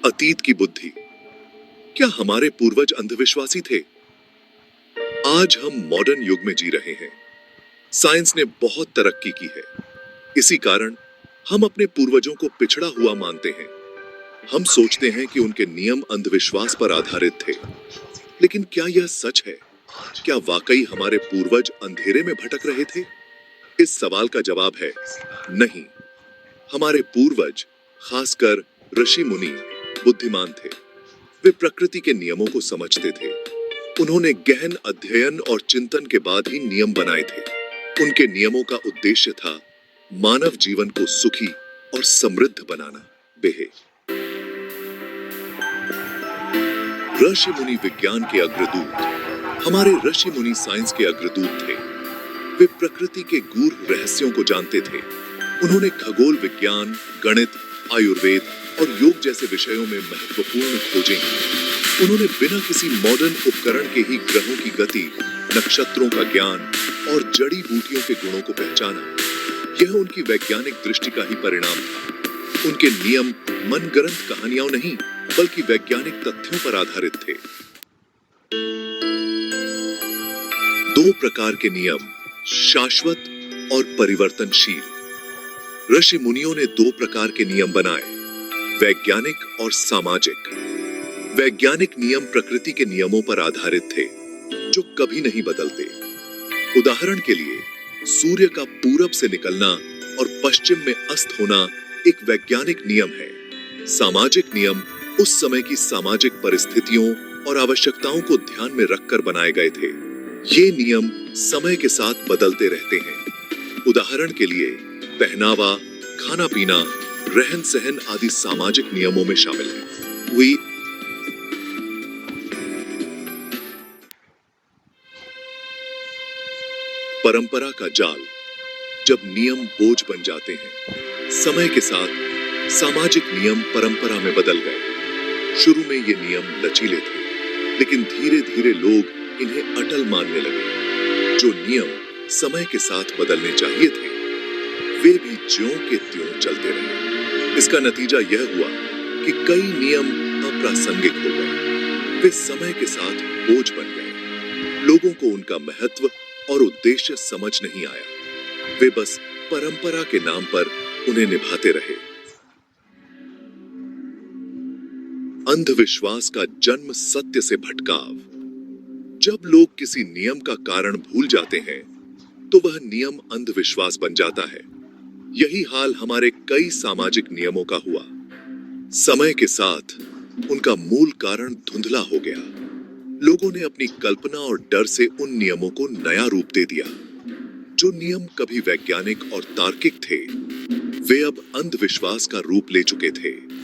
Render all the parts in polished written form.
अतीत की बुद्धि। क्या हमारे पूर्वज अंधविश्वासी थे? आज हम मॉडर्न युग में जी रहे हैं। साइंस ने बहुत तरक्की की है। इसी कारण हम अपने पूर्वजों को पिछड़ा हुआ मानते हैं। हम सोचते हैं कि उनके नियम अंधविश्वास पर आधारित थे। लेकिन क्या यह सच है? क्या वाकई हमारे पूर्वज अंधेरे में भटक रहे थे? इस सवाल का जवाब है नहीं। हमारे पूर्वज, खासकर ऋषि मुनि, बुद्धिमान थे। वे प्रकृति के नियमों को समझते थे। उन्होंने गहन अध्ययन और चिंतन के बाद ही नियम बनाए थे। उनके नियमों का उद्देश्य था मानव जीवन को सुखी और समृद्ध बनाना। बेहे ऋषि मुनि विज्ञान के अग्रदूत। हमारे ऋषि मुनि साइंस के अग्रदूत थे। वे प्रकृति के गूढ़ रहस्यों को जानते थे। उन्होंने खगोल विज्ञान, गणित, आयुर्वेद और योग जैसे विषयों में महत्वपूर्ण खोजें की। उन्होंने बिना किसी मॉडर्न उपकरण के ही ग्रहों की गति, नक्षत्रों का ज्ञान और जड़ी बूटियों के गुणों को पहचाना। यह उनकी वैज्ञानिक दृष्टि का ही परिणाम था। उनके नियम मनगढ़ंत कहानियां नहीं, बल्कि वैज्ञानिक तथ्यों पर आधारित थे। दो प्रकार के नियम, शाश्वत और परिवर्तनशील। ऋषि मुनियों ने दो प्रकार के नियम बनाए, वैज्ञानिक और सामाजिक। वैज्ञानिक नियम प्रकृति के नियमों पर आधारित थे, जो कभी नहीं बदलते। उदाहरण के लिए, सूर्य का पूरब से निकलना और पश्चिम में अस्त होना एक वैज्ञानिक नियम है। सामाजिक नियम उस समय की सामाजिक परिस्थितियों और आवश्यकताओं को ध्यान में रखकर बनाए गए थे। ये नियम समय के साथ बदलते रहते हैं। उदाहरण के लिए, पहनावा, खाना पीना, रहन सहन आदि सामाजिक नियमों में शामिल है। परंपरा का जाल। जब नियम बोझ बन जाते हैं, समय के साथ सामाजिक नियम परंपरा में बदल गए। शुरू में ये नियम लचीले थे, लेकिन धीरे धीरे लोग इन्हें अटल मानने लगे। जो नियम समय के साथ बदलने चाहिए थे, वे भी ज्यों के त्यों चलते रहे। इसका नतीजा यह हुआ कि कई नियम अप्रासंगिक हो गए। वे समय के साथ बोझ बन गए। लोगों को उनका महत्व और उद्देश्य समझ नहीं आया। वे बस परंपरा के नाम पर उन्हें निभाते रहे। अंधविश्वास का जन्म सत्य से भटकाव। जब लोग किसी नियम का कारण भूल जाते हैं, तो वह नियम अंधविश्वास बन जाता है। यही हाल हमारे कई सामाजिक नियमों का हुआ। समय के साथ उनका मूल कारण धुंधला हो गया। लोगों ने अपनी कल्पना और डर से उन नियमों को नया रूप दे दिया। जो नियम कभी वैज्ञानिक और तार्किक थे, वे अब अंधविश्वास का रूप ले चुके थे।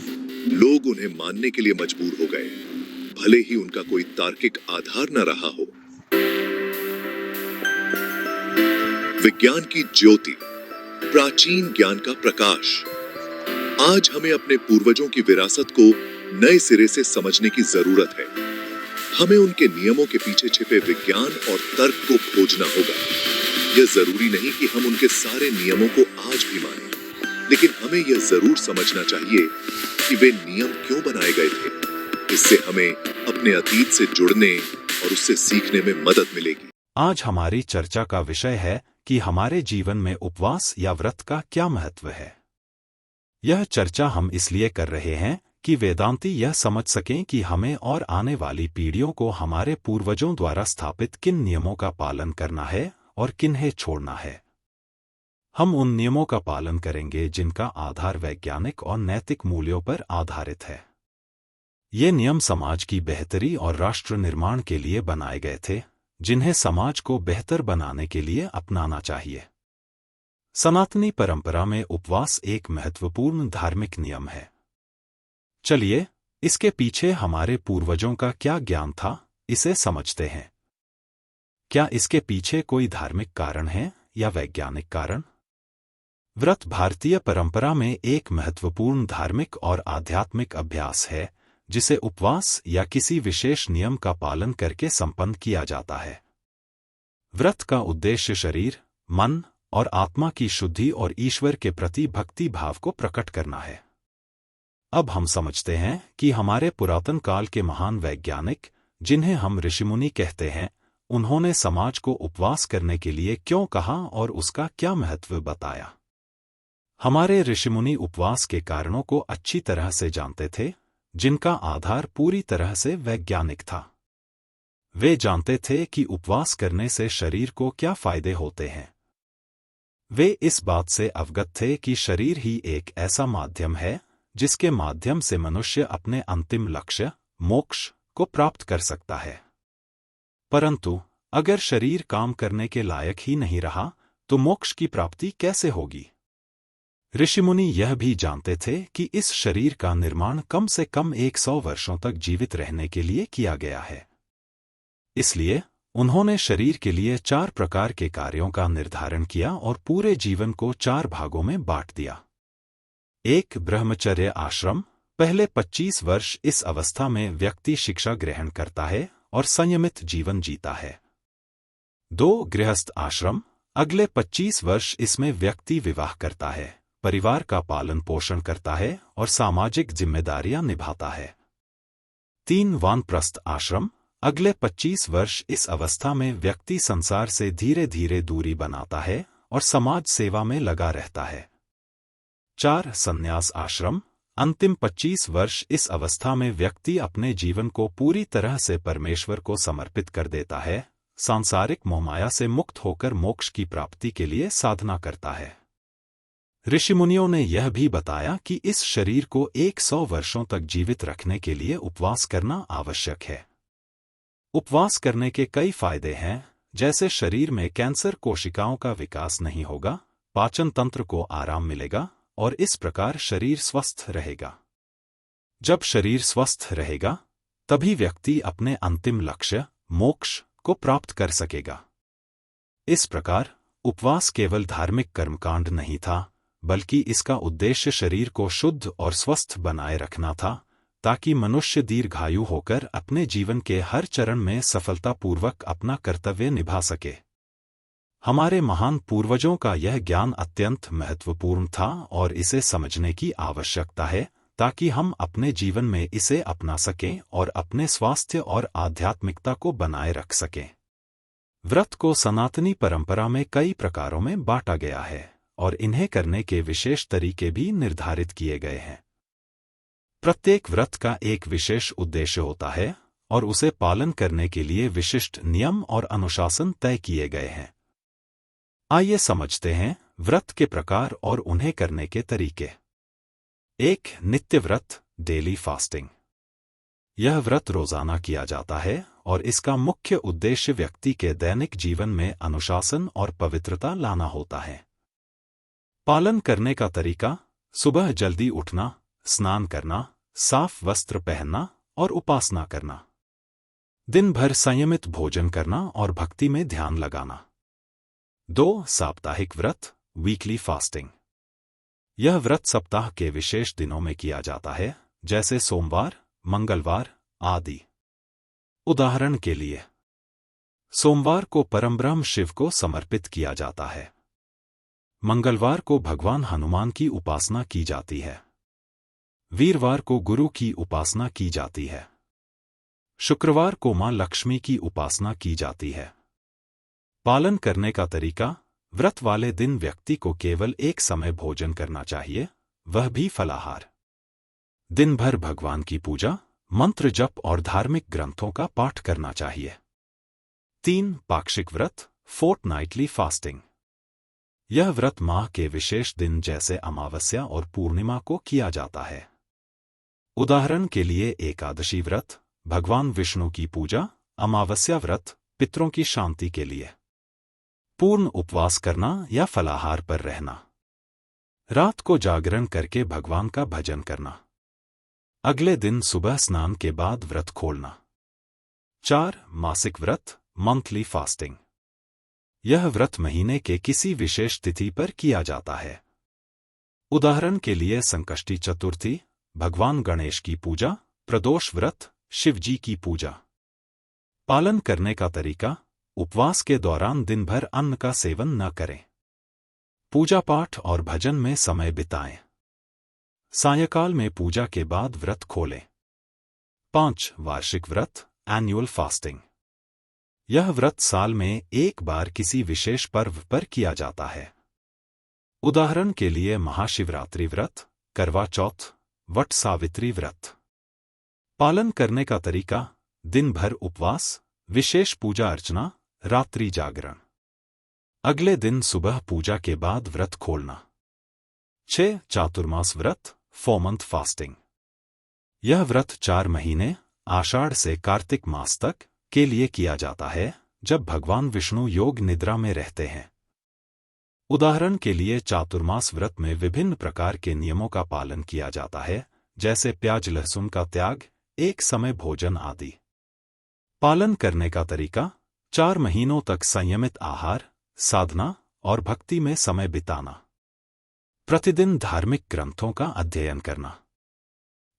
लोग उन्हें मानने के लिए मजबूर हो गए, भले ही उनका कोई तार्किक आधार न रहा हो। विज्ञान की ज्योति, प्राचीन ज्ञान का प्रकाश। आज हमें अपने पूर्वजों की विरासत को नए सिरे से समझने की जरूरत है। हमें उनके नियमों के पीछे छिपे विज्ञान और तर्क को खोजना होगा। यह जरूरी नहीं कि हम उनके सारे नियमों को आज भी मानें, लेकिन हमें यह जरूर समझना चाहिए कि वे नियम क्यों बनाए गए थे। इससे हमें अपने अतीत से जुड़ने और उससे सीखने में मदद मिलेगी। आज हमारी चर्चा का विषय है कि हमारे जीवन में उपवास या व्रत का क्या महत्व है। यह चर्चा हम इसलिए कर रहे हैं कि वेदांती यह समझ सकें कि हमें और आने वाली पीढ़ियों को हमारे पूर्वजों द्वारा स्थापित किन नियमों का पालन करना है और किन्हें छोड़ना है। हम उन नियमों का पालन करेंगे जिनका आधार वैज्ञानिक और नैतिक मूल्यों पर आधारित है। ये नियम समाज की बेहतरी और राष्ट्र निर्माण के लिए बनाए गए थे, जिन्हें समाज को बेहतर बनाने के लिए अपनाना चाहिए। सनातनी परंपरा में उपवास एक महत्वपूर्ण धार्मिक नियम है। चलिए, इसके पीछे हमारे पूर्वजों का क्या ज्ञान था, इसे समझते हैं। क्या इसके पीछे कोई धार्मिक कारण है या वैज्ञानिक कारण? व्रत भारतीय परंपरा में एक महत्वपूर्ण धार्मिक और आध्यात्मिक अभ्यास है, जिसे उपवास या किसी विशेष नियम का पालन करके संपन्न किया जाता है। व्रत का उद्देश्य शरीर, मन और आत्मा की शुद्धि और ईश्वर के प्रति भक्ति भाव को प्रकट करना है। अब हम समझते हैं कि हमारे पुरातन काल के महान वैज्ञानिक, जिन्हें हम ऋषिमुनि कहते हैं, उन्होंने समाज को उपवास करने के लिए क्यों कहा और उसका क्या महत्व बताया। हमारे ऋषिमुनि उपवास के कारणों को अच्छी तरह से जानते थे, जिनका आधार पूरी तरह से वैज्ञानिक था। वे जानते थे कि उपवास करने से शरीर को क्या फायदे होते हैं। वे इस बात से अवगत थे कि शरीर ही एक ऐसा माध्यम है जिसके माध्यम से मनुष्य अपने अंतिम लक्ष्य, मोक्ष, को प्राप्त कर सकता है। परंतु अगर शरीर काम करने के लायक ही नहीं रहा तो मोक्ष की प्राप्ति कैसे होगी। ऋषिमुनि यह भी जानते थे कि इस शरीर का निर्माण कम से कम 100 वर्षों तक जीवित रहने के लिए किया गया है। इसलिए उन्होंने शरीर के लिए 4 प्रकार के कार्यों का निर्धारण किया और पूरे जीवन को 4 भागों में बांट दिया। 1. ब्रह्मचर्य आश्रम। पहले 25 वर्ष इस अवस्था में व्यक्ति शिक्षा ग्रहण करता है और संयमित जीवन जीता है। 2. गृहस्थ आश्रम। अगले 25 वर्ष इसमें व्यक्ति विवाह करता है, परिवार का पालन पोषण करता है और सामाजिक जिम्मेदारियां निभाता है। 3. वानप्रस्थ आश्रम। अगले 25 वर्ष इस अवस्था में व्यक्ति संसार से धीरे धीरे दूरी बनाता है और समाज सेवा में लगा रहता है। 4. संन्यास आश्रम। अंतिम 25 वर्ष इस अवस्था में व्यक्ति अपने जीवन को पूरी तरह से परमेश्वर को समर्पित कर देता है, सांसारिक मोहमाया से मुक्त होकर मोक्ष की प्राप्ति के लिए साधना करता है। ऋषिमुनियों ने यह भी बताया कि इस शरीर को 100 वर्षों तक जीवित रखने के लिए उपवास करना आवश्यक है। उपवास करने के कई फायदे हैं, जैसे शरीर में कैंसर कोशिकाओं का विकास नहीं होगा, पाचन तंत्र को आराम मिलेगा और इस प्रकार शरीर स्वस्थ रहेगा। जब शरीर स्वस्थ रहेगा तभी व्यक्ति अपने अंतिम लक्ष्य, मोक्ष, को प्राप्त कर सकेगा। इस प्रकार उपवास केवल धार्मिक कर्मकांड नहीं था, बल्कि इसका उद्देश्य शरीर को शुद्ध और स्वस्थ बनाए रखना था, ताकि मनुष्य दीर्घायु होकर अपने जीवन के हर चरण में सफलतापूर्वक अपना कर्तव्य निभा सके। हमारे महान पूर्वजों का यह ज्ञान अत्यंत महत्वपूर्ण था और इसे समझने की आवश्यकता है, ताकि हम अपने जीवन में इसे अपना सकें और अपने स्वास्थ्य और आध्यात्मिकता को बनाए रख सकें। व्रत को सनातनी परंपरा में कई प्रकारों में बांटा गया है और इन्हें करने के विशेष तरीके भी निर्धारित किए गए हैं। प्रत्येक व्रत का एक विशेष उद्देश्य होता है और उसे पालन करने के लिए विशिष्ट नियम और अनुशासन तय किए गए हैं। आइए समझते हैं व्रत के प्रकार और उन्हें करने के तरीके। 1. नित्य व्रत, डेली फास्टिंग। यह व्रत रोजाना किया जाता है और इसका मुख्य उद्देश्य व्यक्ति के दैनिक जीवन में अनुशासन और पवित्रता लाना होता है। पालन करने का तरीका: सुबह जल्दी उठना, स्नान करना, साफ वस्त्र पहनना और उपासना करना। दिन भर संयमित भोजन करना और भक्ति में ध्यान लगाना। 2. साप्ताहिक व्रत, वीकली फास्टिंग। यह व्रत सप्ताह के विशेष दिनों में किया जाता है, जैसे सोमवार, मंगलवार आदि। उदाहरण के लिए, सोमवार को परमब्रह्म शिव को समर्पित किया जाता है। मंगलवार को भगवान हनुमान की उपासना की जाती है। वीरवार को गुरु की उपासना की जाती है। शुक्रवार को मां लक्ष्मी की उपासना की जाती है। पालन करने का तरीका: व्रत वाले दिन व्यक्ति को केवल एक समय भोजन करना चाहिए, वह भी फलाहार। दिन भर भगवान की पूजा, मंत्र जप और धार्मिक ग्रंथों का पाठ करना चाहिए। 3. पाक्षिक व्रत, फोर्टनाइटली फास्टिंग। यह व्रत माह के विशेष दिन जैसे अमावस्या और पूर्णिमा को किया जाता है। उदाहरण के लिए एकादशी व्रत, भगवान विष्णु की पूजा, अमावस्या व्रत, पितरों की शांति के लिए। पूर्ण उपवास करना या फलाहार पर रहना। रात को जागरण करके भगवान का भजन करना। अगले दिन सुबह स्नान के बाद व्रत खोलना। 4. मासिक व्रत, मंथली फास्टिंग। यह व्रत महीने के किसी विशेष तिथि पर किया जाता है। उदाहरण के लिए संकष्टी चतुर्थी, भगवान गणेश की पूजा, प्रदोष व्रत, शिव जी की पूजा। पालन करने का तरीका: उपवास के दौरान दिन भर अन्न का सेवन न करें। पूजा पाठ और भजन में समय बिताएं। सायंकाल में पूजा के बाद व्रत खोलें। 5. वार्षिक व्रत, एनुअल फास्टिंग। यह व्रत साल में एक बार किसी विशेष पर्व पर किया जाता है। उदाहरण के लिए महाशिवरात्रि व्रत, करवा चौथ, वट सावित्री व्रत। पालन करने का तरीका: दिन भर उपवास, विशेष पूजा अर्चना, रात्रि जागरण। अगले दिन सुबह पूजा के बाद व्रत खोलना। 6. चातुर्मास व्रत, 4 मंथ फास्टिंग। यह व्रत 4 महीने, आषाढ़ से कार्तिक मास तक के लिए किया जाता है, जब भगवान विष्णु योग निद्रा में रहते हैं। उदाहरण के लिए चातुर्मास व्रत में विभिन्न प्रकार के नियमों का पालन किया जाता है, जैसे प्याज लहसुन का त्याग, एक समय भोजन आदि। पालन करने का तरीका: 4 महीनों तक संयमित आहार, साधना और भक्ति में समय बिताना। प्रतिदिन धार्मिक ग्रंथों का अध्ययन करना।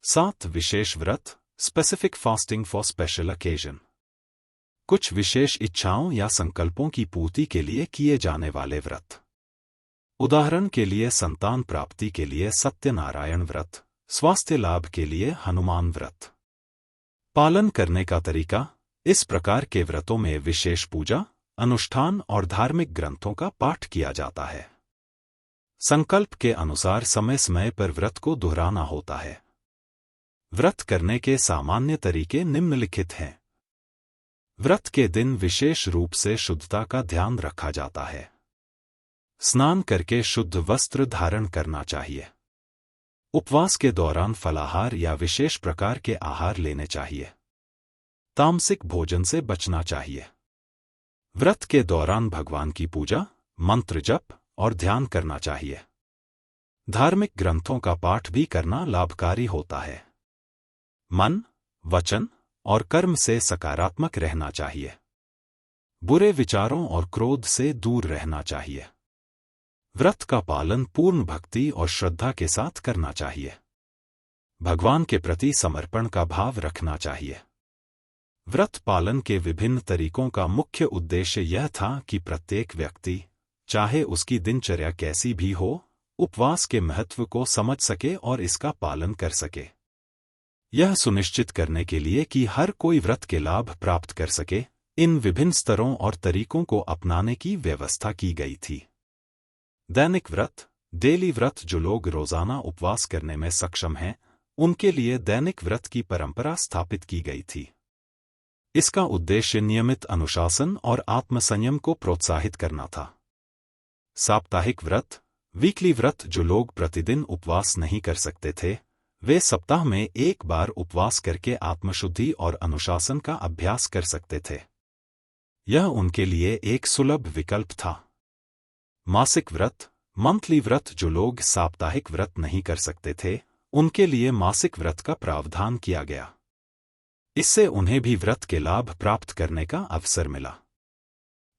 7. विशेष व्रत, specific fasting for special occasion. कुछ विशेष इच्छाओं या संकल्पों की पूर्ति के लिए किए जाने वाले व्रत। उदाहरण के लिए संतान प्राप्ति के लिए सत्यनारायण व्रत, स्वास्थ्य लाभ के लिए हनुमान व्रत। पालन करने का तरीका: इस प्रकार के व्रतों में विशेष पूजा, अनुष्ठान और धार्मिक ग्रंथों का पाठ किया जाता है। संकल्प के अनुसार समय समय पर व्रत को दोहराना होता है। व्रत करने के सामान्य तरीके निम्नलिखित हैं। व्रत के दिन विशेष रूप से शुद्धता का ध्यान रखा जाता है। स्नान करके शुद्ध वस्त्र धारण करना चाहिए। उपवास के दौरान फलाहार या विशेष प्रकार के आहार लेने चाहिए। तामसिक भोजन से बचना चाहिए। व्रत के दौरान भगवान की पूजा, मंत्र जप और ध्यान करना चाहिए। धार्मिक ग्रंथों का पाठ भी करना लाभकारी होता है। मन, वचन और कर्म से सकारात्मक रहना चाहिए। बुरे विचारों और क्रोध से दूर रहना चाहिए। व्रत का पालन पूर्ण भक्ति और श्रद्धा के साथ करना चाहिए। भगवान के प्रति समर्पण का भाव रखना चाहिए। व्रत पालन के विभिन्न तरीकों का मुख्य उद्देश्य यह था कि प्रत्येक व्यक्ति, चाहे उसकी दिनचर्या कैसी भी हो, उपवास के महत्व को समझ सके और इसका पालन कर सके। यह सुनिश्चित करने के लिए कि हर कोई व्रत के लाभ प्राप्त कर सके, इन विभिन्न स्तरों और तरीकों को अपनाने की व्यवस्था की गई थी। दैनिक व्रत, डेली व्रत। जो लोग रोजाना उपवास करने में सक्षम हैं, उनके लिए दैनिक व्रत की परंपरा स्थापित की गई थी। इसका उद्देश्य नियमित अनुशासन और आत्मसंयम को प्रोत्साहित करना था। साप्ताहिक व्रत, वीकली व्रत। जो लोग प्रतिदिन उपवास नहीं कर सकते थे, वे सप्ताह में एक बार उपवास करके आत्मशुद्धि और अनुशासन का अभ्यास कर सकते थे। यह उनके लिए एक सुलभ विकल्प था। मासिक व्रत, मंथली व्रत। जो लोग साप्ताहिक व्रत नहीं कर सकते थे, उनके लिए मासिक व्रत का प्रावधान किया गया। इससे उन्हें भी व्रत के लाभ प्राप्त करने का अवसर मिला।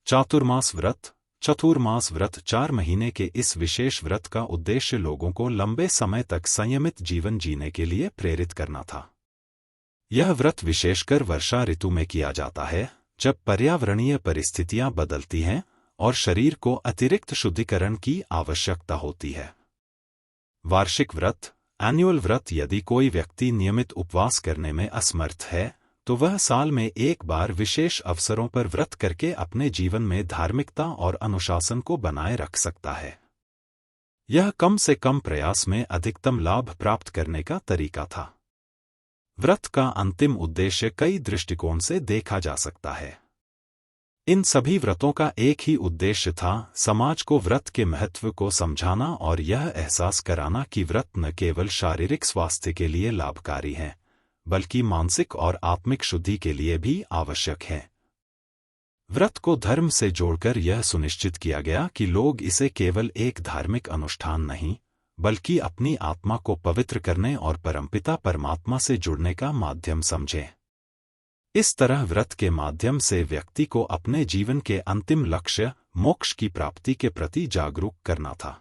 चातुर्मास व्रत, चतुर्मास व्रत। 4 महीने के इस विशेष व्रत का उद्देश्य लोगों को लंबे समय तक संयमित जीवन जीने के लिए प्रेरित करना था। यह व्रत विशेषकर वर्षा ऋतु में किया जाता है, जब पर्यावरणीय परिस्थितियां बदलती हैं और शरीर को अतिरिक्त शुद्धिकरण की आवश्यकता होती है। वार्षिक व्रत, एनुअल व्रत। यदि कोई व्यक्ति नियमित उपवास करने में असमर्थ है, तो वह साल में एक बार विशेष अवसरों पर व्रत करके अपने जीवन में धार्मिकता और अनुशासन को बनाए रख सकता है। यह कम से कम प्रयास में अधिकतम लाभ प्राप्त करने का तरीका था। व्रत का अंतिम उद्देश्य कई दृष्टिकोण से देखा जा सकता है। इन सभी व्रतों का एक ही उद्देश्य था: समाज को व्रत के महत्व को समझाना और यह एहसास कराना कि व्रत न केवल शारीरिक स्वास्थ्य के लिए लाभकारी हैं, बल्कि मानसिक और आत्मिक शुद्धि के लिए भी आवश्यक है। व्रत को धर्म से जोड़कर यह सुनिश्चित किया गया कि लोग इसे केवल एक धार्मिक अनुष्ठान नहीं, बल्कि अपनी आत्मा को पवित्र करने और परमपिता परमात्मा से जुड़ने का माध्यम समझें। इस तरह व्रत के माध्यम से व्यक्ति को अपने जीवन के अंतिम लक्ष्य, मोक्ष की प्राप्ति के प्रति जागरूक करना था।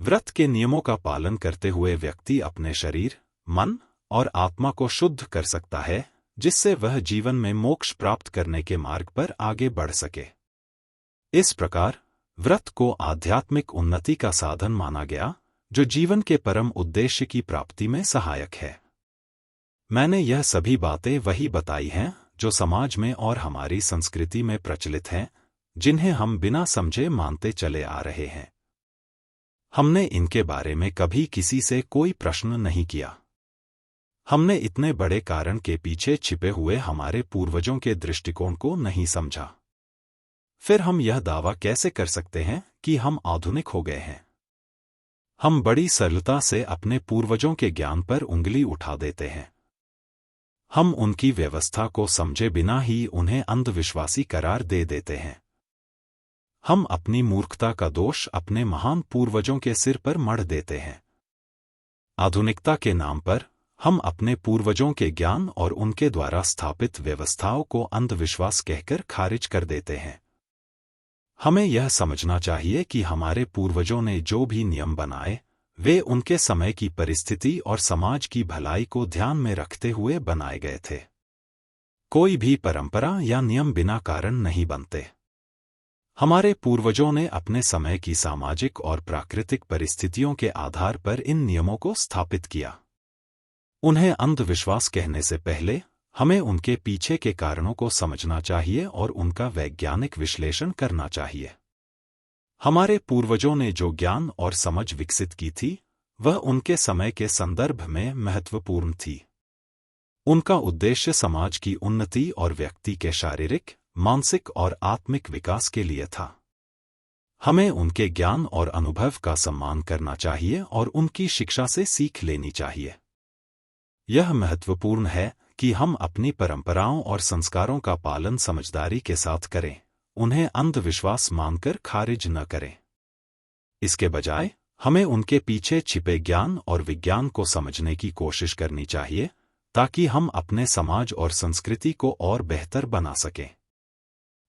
व्रत के नियमों का पालन करते हुए व्यक्ति अपने शरीर, मन और आत्मा को शुद्ध कर सकता है, जिससे वह जीवन में मोक्ष प्राप्त करने के मार्ग पर आगे बढ़ सके। इस प्रकार व्रत को आध्यात्मिक उन्नति का साधन माना गया, जो जीवन के परम उद्देश्य की प्राप्ति में सहायक है। मैंने यह सभी बातें वही बताई हैं जो समाज में और हमारी संस्कृति में प्रचलित हैं, जिन्हें हम बिना समझे मानते चले आ रहे हैं। हमने इनके बारे में कभी किसी से कोई प्रश्न नहीं किया। हमने इतने बड़े कारण के पीछे छिपे हुए हमारे पूर्वजों के दृष्टिकोण को नहीं समझा। फिर हम यह दावा कैसे कर सकते हैं कि हम आधुनिक हो गए हैं? हम बड़ी सरलता से अपने पूर्वजों के ज्ञान पर उंगली उठा देते हैं। हम उनकी व्यवस्था को समझे बिना ही उन्हें अंधविश्वासी करार दे देते हैं। हम अपनी मूर्खता का दोष अपने महान पूर्वजों के सिर पर मढ़ देते हैं। आधुनिकता के नाम पर हम अपने पूर्वजों के ज्ञान और उनके द्वारा स्थापित व्यवस्थाओं को अंधविश्वास कहकर खारिज कर देते हैं। हमें यह समझना चाहिए कि हमारे पूर्वजों ने जो भी नियम बनाए, वे उनके समय की परिस्थिति और समाज की भलाई को ध्यान में रखते हुए बनाए गए थे। कोई भी परंपरा या नियम बिना कारण नहीं बनते। हमारे पूर्वजों ने अपने समय की सामाजिक और प्राकृतिक परिस्थितियों के आधार पर इन नियमों को स्थापित किया। उन्हें अंधविश्वास कहने से पहले हमें उनके पीछे के कारणों को समझना चाहिए और उनका वैज्ञानिक विश्लेषण करना चाहिए। हमारे पूर्वजों ने जो ज्ञान और समझ विकसित की थी, वह उनके समय के संदर्भ में महत्वपूर्ण थी। उनका उद्देश्य समाज की उन्नति और व्यक्ति के शारीरिक, मानसिक और आत्मिक विकास के लिए था। हमें उनके ज्ञान और अनुभव का सम्मान करना चाहिए और उनकी शिक्षा से सीख लेनी चाहिए। यह महत्वपूर्ण है कि हम अपनी परंपराओं और संस्कारों का पालन समझदारी के साथ करें, उन्हें अंधविश्वास मानकर खारिज न करें। इसके बजाय हमें उनके पीछे छिपे ज्ञान और विज्ञान को समझने की कोशिश करनी चाहिए, ताकि हम अपने समाज और संस्कृति को और बेहतर बना सकें।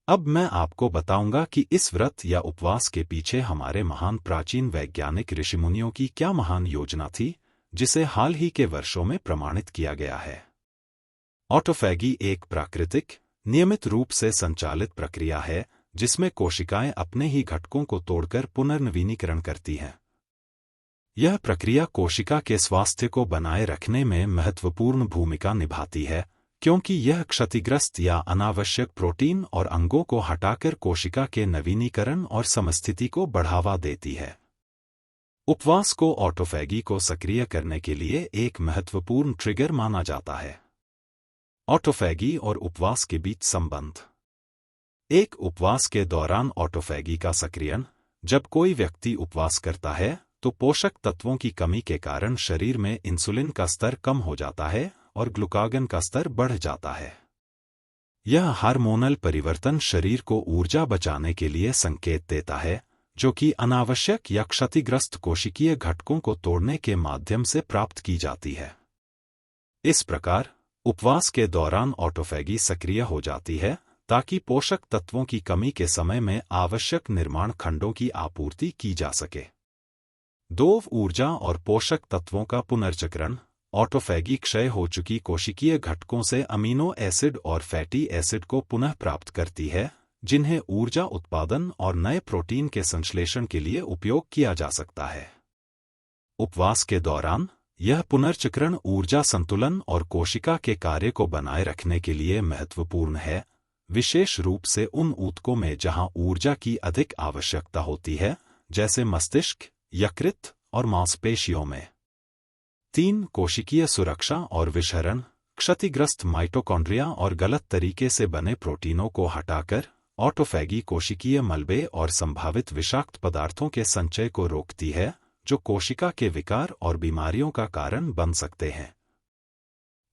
अब मैं आपको बताऊंगा कि इस व्रत या उपवास के पीछे हमारे महान प्राचीन वैज्ञानिक ऋषिमुनियों की क्या महान योजना थी, जिसे हाल ही के वर्षों में प्रमाणित किया गया है। ऑटोफैगी एक प्राकृतिक, नियमित रूप से संचालित प्रक्रिया है जिसमें कोशिकाएं अपने ही घटकों को तोड़कर पुनर्नवीनीकरण करती हैं। यह प्रक्रिया कोशिका के स्वास्थ्य को बनाए रखने में महत्वपूर्ण भूमिका निभाती है, क्योंकि यह क्षतिग्रस्त या अनावश्यक प्रोटीन और अंगों को हटाकर कोशिका के नवीनीकरण और समस्थिति को बढ़ावा देती है। उपवास को ऑटोफैगी को सक्रिय करने के लिए एक महत्वपूर्ण ट्रिगर माना जाता है। ऑटोफैगी और उपवास के बीच संबंध। एक उपवास के दौरान ऑटोफैगी का सक्रियण। जब कोई व्यक्ति उपवास करता है तो पोषक तत्वों की कमी के कारण शरीर में इंसुलिन का स्तर कम हो जाता है और ग्लूकागन का स्तर बढ़ जाता है। यह हार्मोनल परिवर्तन शरीर को ऊर्जा बचाने के लिए संकेत देता है, जो कि अनावश्यक या क्षतिग्रस्त कोशिकीय घटकों को तोड़ने के माध्यम से प्राप्त की जाती है। इस प्रकार उपवास के दौरान ऑटोफैगी सक्रिय हो जाती है ताकि पोषक तत्वों की कमी के समय में आवश्यक निर्माण खंडों की आपूर्ति की जा सके। ऊर्जा और पोषक तत्वों का पुनर्चक्रण। ऑटोफैगी क्षय हो चुकी कोशिकीय घटकों से अमीनो एसिड और फैटी एसिड को पुनः प्राप्त करती है, जिन्हें ऊर्जा उत्पादन और नए प्रोटीन के संश्लेषण के लिए उपयोग किया जा सकता है। उपवास के दौरान यह पुनर्चक्रण ऊर्जा संतुलन और कोशिका के कार्य को बनाए रखने के लिए महत्वपूर्ण है, विशेष रूप से उन ऊतकों में जहां ऊर्जा की अधिक आवश्यकता होती है, जैसे मस्तिष्क, यकृत और मांसपेशियों में। कोशिकीय सुरक्षा और विषहरण। क्षतिग्रस्त माइटोकॉन्ड्रिया और गलत तरीके से बने प्रोटीनों को हटाकर ऑटोफैगी कोशिकीय मलबे और संभावित विषाक्त पदार्थों के संचय को रोकती है, जो कोशिका के विकार और बीमारियों का कारण बन सकते हैं।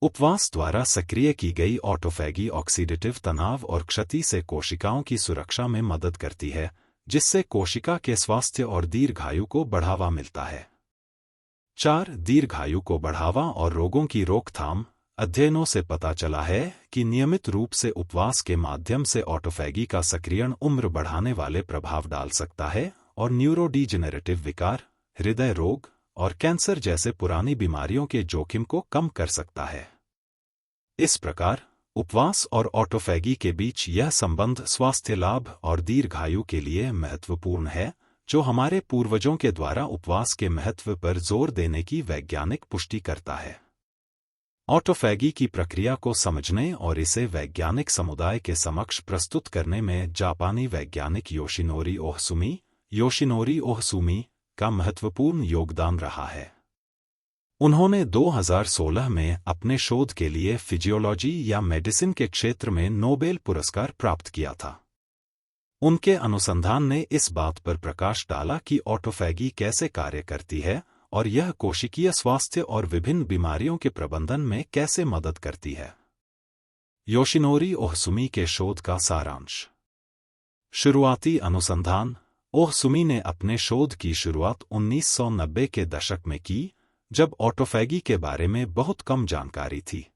उपवास द्वारा सक्रिय की गई ऑटोफैगी ऑक्सीडेटिव तनाव और क्षति से कोशिकाओं की सुरक्षा में मदद करती है, जिससे कोशिका के स्वास्थ्य और दीर्घायु को बढ़ावा मिलता है। दीर्घायु को बढ़ावा और रोगों की रोकथाम। अध्ययनों से पता चला है कि नियमित रूप से उपवास के माध्यम से ऑटोफैगी का सक्रियण उम्र बढ़ाने वाले प्रभाव डाल सकता है और न्यूरोडीजेनरेटिव विकार, हृदय रोग और कैंसर जैसे पुरानी बीमारियों के जोखिम को कम कर सकता है। इस प्रकार उपवास और ऑटोफैगी के बीच यह संबंध स्वास्थ्य लाभ और दीर्घायु के लिए महत्वपूर्ण है, जो हमारे पूर्वजों के द्वारा उपवास के महत्व पर जोर देने की वैज्ञानिक पुष्टि करता है। ऑटोफैगी की प्रक्रिया को समझने और इसे वैज्ञानिक समुदाय के समक्ष प्रस्तुत करने में जापानी वैज्ञानिक योशिनोरी ओहसुमी का महत्वपूर्ण योगदान रहा है। उन्होंने 2016 में अपने शोध के लिए फिजियोलॉजी या मेडिसिन के क्षेत्र में नोबेल पुरस्कार प्राप्त किया था। उनके अनुसंधान ने इस बात पर प्रकाश डाला कि ऑटोफैगी कैसे कार्य करती है और यह कोशिकीय स्वास्थ्य और विभिन्न बीमारियों के प्रबंधन में कैसे मदद करती है। योशिनोरी ओहसुमी के शोध का सारांश। शुरुआती अनुसंधान। ओहसुमी ने अपने शोध की शुरुआत 1990 के दशक में की, जब ऑटोफैगी के बारे में बहुत कम जानकारी थी।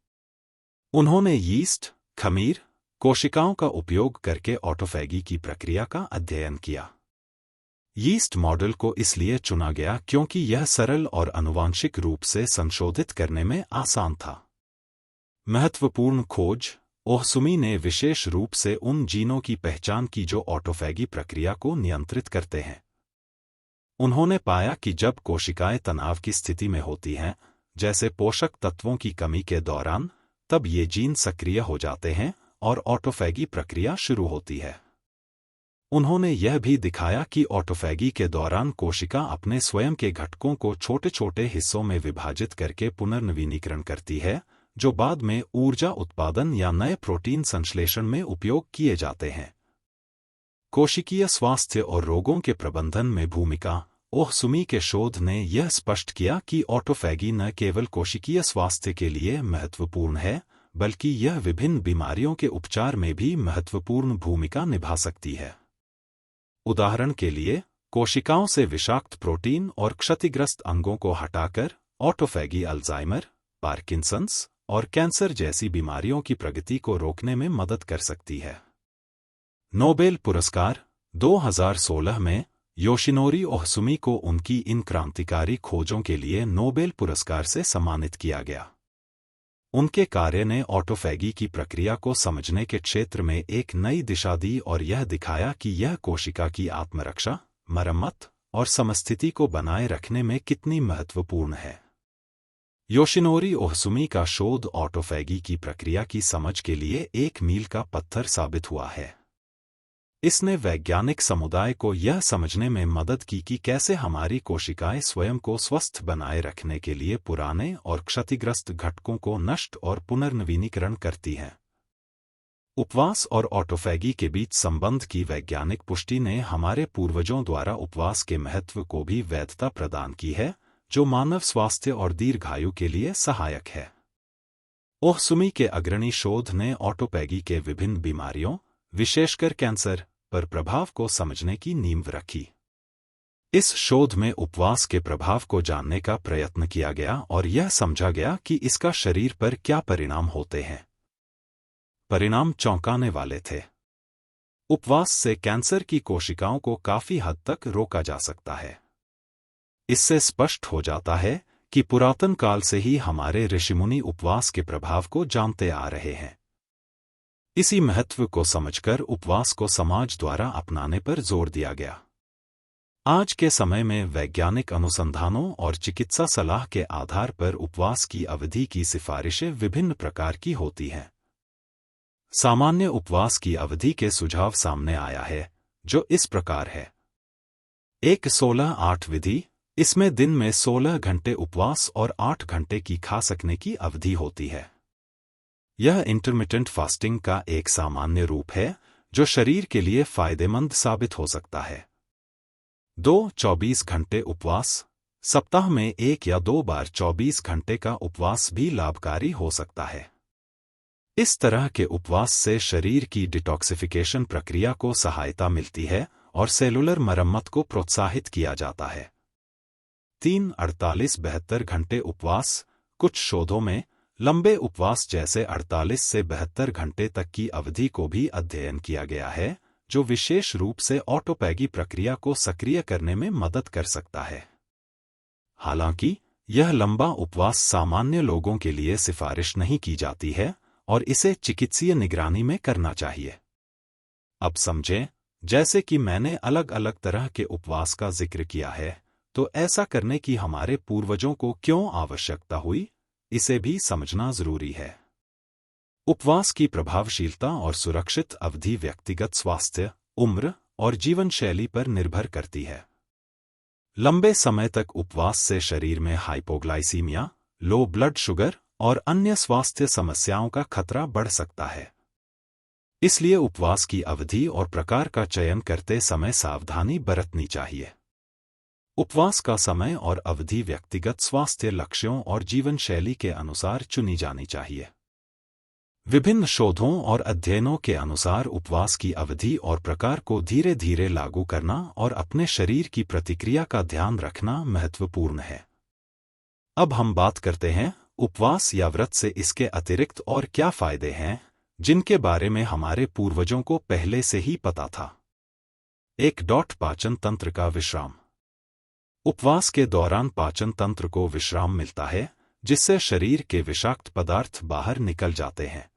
उन्होंने यीस्ट, खमीर, कोशिकाओं का उपयोग करके ऑटोफैगी की प्रक्रिया का अध्ययन किया। यीस्ट मॉडल को इसलिए चुना गया क्योंकि यह सरल और आनुवांशिक रूप से संशोधित करने में आसान था। महत्वपूर्ण खोज। ओहसुमी ने विशेष रूप से उन जीनों की पहचान की जो ऑटोफैगी प्रक्रिया को नियंत्रित करते हैं। उन्होंने पाया कि जब कोशिकाएं तनाव की स्थिति में होती हैं, जैसे पोषक तत्वों की कमी के दौरान, तब ये जीन सक्रिय हो जाते हैं और ऑटोफैगी प्रक्रिया शुरू होती है। उन्होंने यह भी दिखाया कि ऑटोफैगी के दौरान कोशिका अपने स्वयं के घटकों को छोटे छोटे हिस्सों में विभाजित करके पुनर्नवीनीकरण करती है, जो बाद में ऊर्जा उत्पादन या नए प्रोटीन संश्लेषण में उपयोग किए जाते हैं। कोशिकीय स्वास्थ्य और रोगों के प्रबंधन में भूमिका। ओहसुमी के शोध ने यह स्पष्ट किया कि ऑटोफैगी न केवल कोशिकीय स्वास्थ्य के लिए महत्वपूर्ण है, बल्कि यह विभिन्न बीमारियों के उपचार में भी महत्वपूर्ण भूमिका निभा सकती है। उदाहरण के लिए, कोशिकाओं से विषाक्त प्रोटीन और क्षतिग्रस्त अंगों को हटाकर ऑटोफैगी अल्जाइमर, पार्किंसंस और कैंसर जैसी बीमारियों की प्रगति को रोकने में मदद कर सकती है। नोबेल पुरस्कार। 2016 में योशिनोरी ओहसुमी को उनकी इन क्रांतिकारी खोजों के लिए नोबेल पुरस्कार से सम्मानित किया गया। उनके कार्य ने ऑटोफैगी की प्रक्रिया को समझने के क्षेत्र में एक नई दिशा दी और यह दिखाया कि यह कोशिका की आत्मरक्षा, मरम्मत और समस्थिति को बनाए रखने में कितनी महत्वपूर्ण है। योशिनोरी ओहसुमी का शोध ऑटोफैगी की प्रक्रिया की समझ के लिए एक मील का पत्थर साबित हुआ है। इसने वैज्ञानिक समुदाय को यह समझने में मदद की कि कैसे हमारी कोशिकाएं स्वयं को स्वस्थ बनाए रखने के लिए पुराने और क्षतिग्रस्त घटकों को नष्ट और पुनर्नवीनीकरण करती हैं। उपवास और ऑटोफैगी के बीच संबंध की वैज्ञानिक पुष्टि ने हमारे पूर्वजों द्वारा उपवास के महत्व को भी वैधता प्रदान की है, जो मानव स्वास्थ्य और दीर्घायु के लिए सहायक है। ओहसुमी के अग्रणी शोध ने ऑटोफैगी के विभिन्न बीमारियों, विशेषकर कैंसर, पर प्रभाव को समझने की नींव रखी। इस शोध में उपवास के प्रभाव को जानने का प्रयत्न किया गया और यह समझा गया कि इसका शरीर पर क्या परिणाम होते हैं। परिणाम चौंकाने वाले थे। उपवास से कैंसर की कोशिकाओं को काफी हद तक रोका जा सकता है। इससे स्पष्ट हो जाता है कि पुरातन काल से ही हमारे ऋषिमुनि उपवास के प्रभाव को जानते आ रहे हैं। इसी महत्व को समझकर उपवास को समाज द्वारा अपनाने पर जोर दिया गया। आज के समय में वैज्ञानिक अनुसंधानों और चिकित्सा सलाह के आधार पर उपवास की अवधि की सिफारिशें विभिन्न प्रकार की होती हैं। सामान्य उपवास की अवधि के सुझाव सामने आया है, जो इस प्रकार है। 1-16-8 विधि। इसमें दिन में 16 घंटे उपवास और 8 घंटे की खा सकने की अवधि होती है। यह इंटरमिटेंट फास्टिंग का एक सामान्य रूप है, जो शरीर के लिए फायदेमंद साबित हो सकता है। 2-24 घंटे उपवास। सप्ताह में 1 या 2 बार 24 घंटे का उपवास भी लाभकारी हो सकता है। इस तरह के उपवास से शरीर की डिटॉक्सिफिकेशन प्रक्रिया को सहायता मिलती है और सेलुलर मरम्मत को प्रोत्साहित किया जाता है। 3-48-72 घंटे उपवास। कुछ शोधों में लंबे उपवास जैसे 48 से 72 घंटे तक की अवधि को भी अध्ययन किया गया है, जो विशेष रूप से ऑटोफैगी प्रक्रिया को सक्रिय करने में मदद कर सकता है। हालांकि यह लंबा उपवास सामान्य लोगों के लिए सिफारिश नहीं की जाती है और इसे चिकित्सीय निगरानी में करना चाहिए। अब समझें, जैसे कि मैंने अलग अलग तरह के उपवास का जिक्र किया है, तो ऐसा करने की हमारे पूर्वजों को क्यों आवश्यकता हुई, इसे भी समझना जरूरी है। उपवास की प्रभावशीलता और सुरक्षित अवधि व्यक्तिगत स्वास्थ्य, उम्र और जीवन शैली पर निर्भर करती है। लंबे समय तक उपवास से शरीर में हाइपोग्लाइसीमिया, लो ब्लड शुगर और अन्य स्वास्थ्य समस्याओं का खतरा बढ़ सकता है। इसलिए उपवास की अवधि और प्रकार का चयन करते समय सावधानी बरतनी चाहिए। उपवास का समय और अवधि व्यक्तिगत स्वास्थ्य लक्ष्यों और जीवन शैली के अनुसार चुनी जानी चाहिए। विभिन्न शोधों और अध्ययनों के अनुसार उपवास की अवधि और प्रकार को धीरे धीरे लागू करना और अपने शरीर की प्रतिक्रिया का ध्यान रखना महत्वपूर्ण है। अब हम बात करते हैं उपवास या व्रत से इसके अतिरिक्त और क्या फायदे हैं, जिनके बारे में हमारे पूर्वजों को पहले से ही पता था। 1. पाचन तंत्र का विश्राम। उपवास के दौरान पाचन तंत्र को विश्राम मिलता है, जिससे शरीर के विषाक्त पदार्थ बाहर निकल जाते हैं।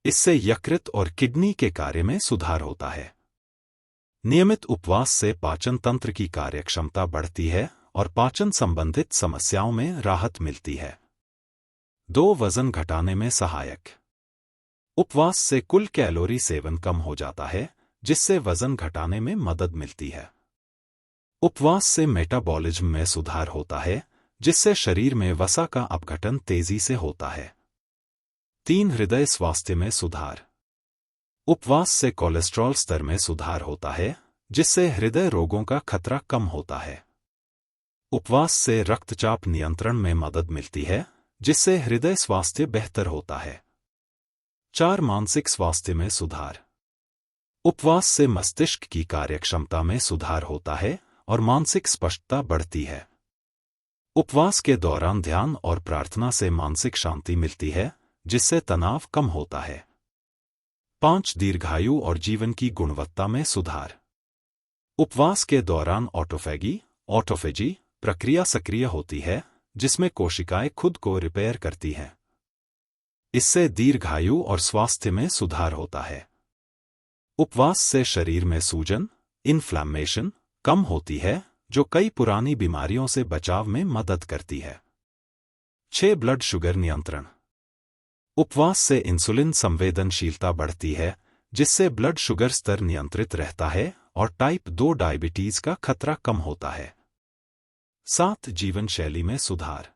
इससे यकृत और किडनी के कार्य में सुधार होता है। नियमित उपवास से पाचन तंत्र की कार्यक्षमता बढ़ती है और पाचन संबंधित समस्याओं में राहत मिलती है। 2. वजन घटाने में सहायक। उपवास से कुल कैलोरी सेवन कम हो जाता है, जिससे वजन घटाने में मदद मिलती है। उपवास से मेटाबॉलिज्म में सुधार होता है, जिससे शरीर में वसा का अपघटन तेजी से होता है। 3. हृदय स्वास्थ्य में सुधार। उपवास से कोलेस्ट्रॉल स्तर में सुधार होता है, जिससे हृदय रोगों का खतरा कम होता है। उपवास से रक्तचाप नियंत्रण में मदद मिलती है, जिससे हृदय स्वास्थ्य बेहतर होता है। 4. मानसिक स्वास्थ्य में सुधार। उपवास से मस्तिष्क की कार्यक्षमता में सुधार होता है और मानसिक स्पष्टता बढ़ती है। उपवास के दौरान ध्यान और प्रार्थना से मानसिक शांति मिलती है, जिससे तनाव कम होता है। 5. दीर्घायु और जीवन की गुणवत्ता में सुधार। उपवास के दौरान ऑटोफेजी प्रक्रिया सक्रिय होती है, जिसमें कोशिकाएं खुद को रिपेयर करती हैं। इससे दीर्घायु और स्वास्थ्य में सुधार होता है। उपवास से शरीर में सूजन, इन्फ्लेमेशन कम होती है, जो कई पुरानी बीमारियों से बचाव में मदद करती है। 6. ब्लड शुगर नियंत्रण। उपवास से इंसुलिन संवेदनशीलता बढ़ती है, जिससे ब्लड शुगर स्तर नियंत्रित रहता है और टाइप 2 डायबिटीज का खतरा कम होता है। 7. जीवन शैली में सुधार।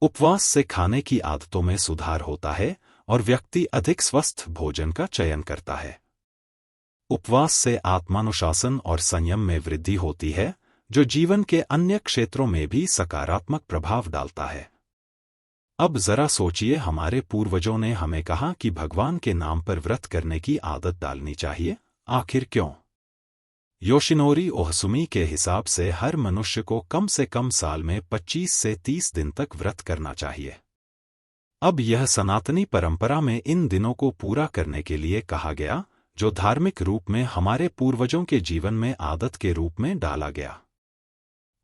उपवास से खाने की आदतों में सुधार होता है और व्यक्ति अधिक स्वस्थ भोजन का चयन करता है। उपवास से आत्मानुशासन और संयम में वृद्धि होती है, जो जीवन के अन्य क्षेत्रों में भी सकारात्मक प्रभाव डालता है। अब जरा सोचिए, हमारे पूर्वजों ने हमें कहा कि भगवान के नाम पर व्रत करने की आदत डालनी चाहिए। आखिर क्यों? योशिनोरी ओहसुमी के हिसाब से हर मनुष्य को कम से कम साल में 25 से 30 दिन तक व्रत करना चाहिए। अब यह सनातनी परंपरा में इन दिनों को पूरा करने के लिए कहा गया, जो धार्मिक रूप में हमारे पूर्वजों के जीवन में आदत के रूप में डाला गया।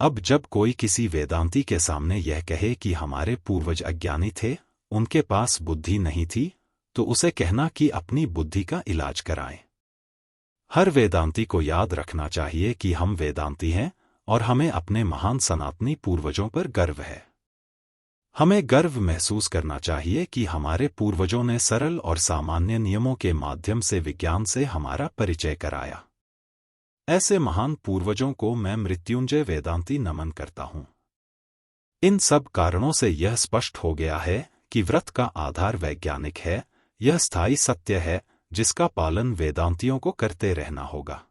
अब जब कोई किसी वेदांती के सामने यह कहे कि हमारे पूर्वज अज्ञानी थे, उनके पास बुद्धि नहीं थी, तो उसे कहना कि अपनी बुद्धि का इलाज कराएं। हर वेदांती को याद रखना चाहिए कि हम वेदांती हैं और हमें अपने महान सनातनी पूर्वजों पर गर्व है। हमें गर्व महसूस करना चाहिए कि हमारे पूर्वजों ने सरल और सामान्य नियमों के माध्यम से विज्ञान से हमारा परिचय कराया। ऐसे महान पूर्वजों को मैं मृत्युंजय वेदांती नमन करता हूं। इन सब कारणों से यह स्पष्ट हो गया है कि व्रत का आधार वैज्ञानिक है, यह स्थायी सत्य है जिसका पालन वेदांतियों को करते रहना होगा।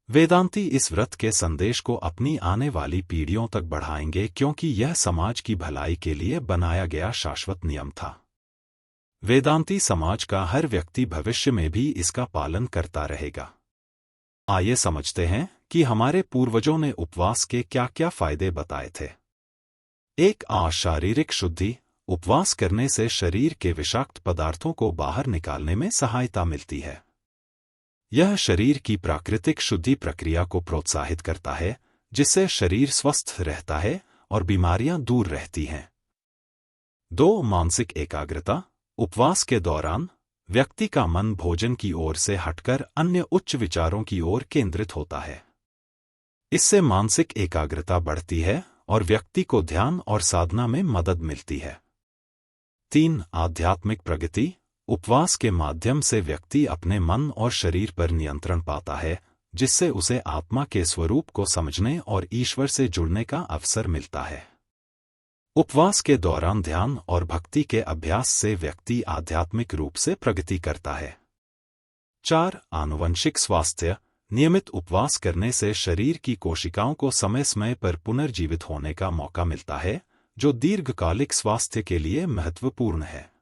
वेदांती इस व्रत के संदेश को अपनी आने वाली पीढ़ियों तक बढ़ाएंगे, क्योंकि यह समाज की भलाई के लिए बनाया गया शाश्वत नियम था। वेदांती समाज का हर व्यक्ति भविष्य में भी इसका पालन करता रहेगा। आइए समझते हैं कि हमारे पूर्वजों ने उपवास के क्या क्या फायदे बताए थे। 1. शारीरिक शुद्धि। उपवास करने से शरीर के विषाक्त पदार्थों को बाहर निकालने में सहायता मिलती है। यह शरीर की प्राकृतिक शुद्धि प्रक्रिया को प्रोत्साहित करता है, जिससे शरीर स्वस्थ रहता है और बीमारियां दूर रहती हैं। 2. मानसिक एकाग्रता। उपवास के दौरान व्यक्ति का मन भोजन की ओर से हटकर अन्य उच्च विचारों की ओर केंद्रित होता है। इससे मानसिक एकाग्रता बढ़ती है और व्यक्ति को ध्यान और साधना में मदद मिलती है। 3. आध्यात्मिक प्रगति। उपवास के माध्यम से व्यक्ति अपने मन और शरीर पर नियंत्रण पाता है, जिससे उसे आत्मा के स्वरूप को समझने और ईश्वर से जुड़ने का अवसर मिलता है। उपवास के दौरान ध्यान और भक्ति के अभ्यास से व्यक्ति आध्यात्मिक रूप से प्रगति करता है। 4. आनुवंशिक स्वास्थ्य। नियमित उपवास करने से शरीर की कोशिकाओं को समय समय पर पुनर्जीवित होने का मौका मिलता है, जो दीर्घकालिक स्वास्थ्य के लिए महत्वपूर्ण है।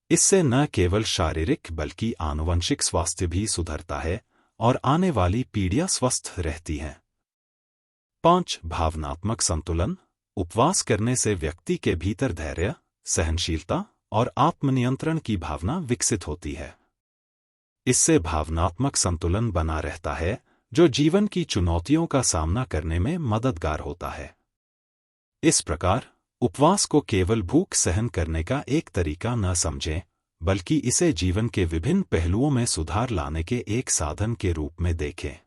इससे न केवल शारीरिक बल्कि आनुवंशिक स्वास्थ्य भी सुधरता है और आने वाली पीढ़ियां स्वस्थ रहती हैं। 5. भावनात्मक संतुलन। उपवास करने से व्यक्ति के भीतर धैर्य, सहनशीलता और आत्मनियंत्रण की भावना विकसित होती है। इससे भावनात्मक संतुलन बना रहता है, जो जीवन की चुनौतियों का सामना करने में मददगार होता है। इस प्रकार उपवास को केवल भूख सहन करने का एक तरीका न समझें, बल्कि इसे जीवन के विभिन्न पहलुओं में सुधार लाने के एक साधन के रूप में देखें।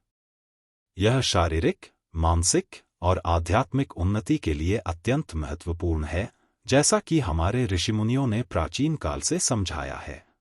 यह शारीरिक, मानसिक और आध्यात्मिक उन्नति के लिए अत्यंत महत्वपूर्ण है, जैसा कि हमारे ऋषिमुनियों ने प्राचीन काल से समझाया है।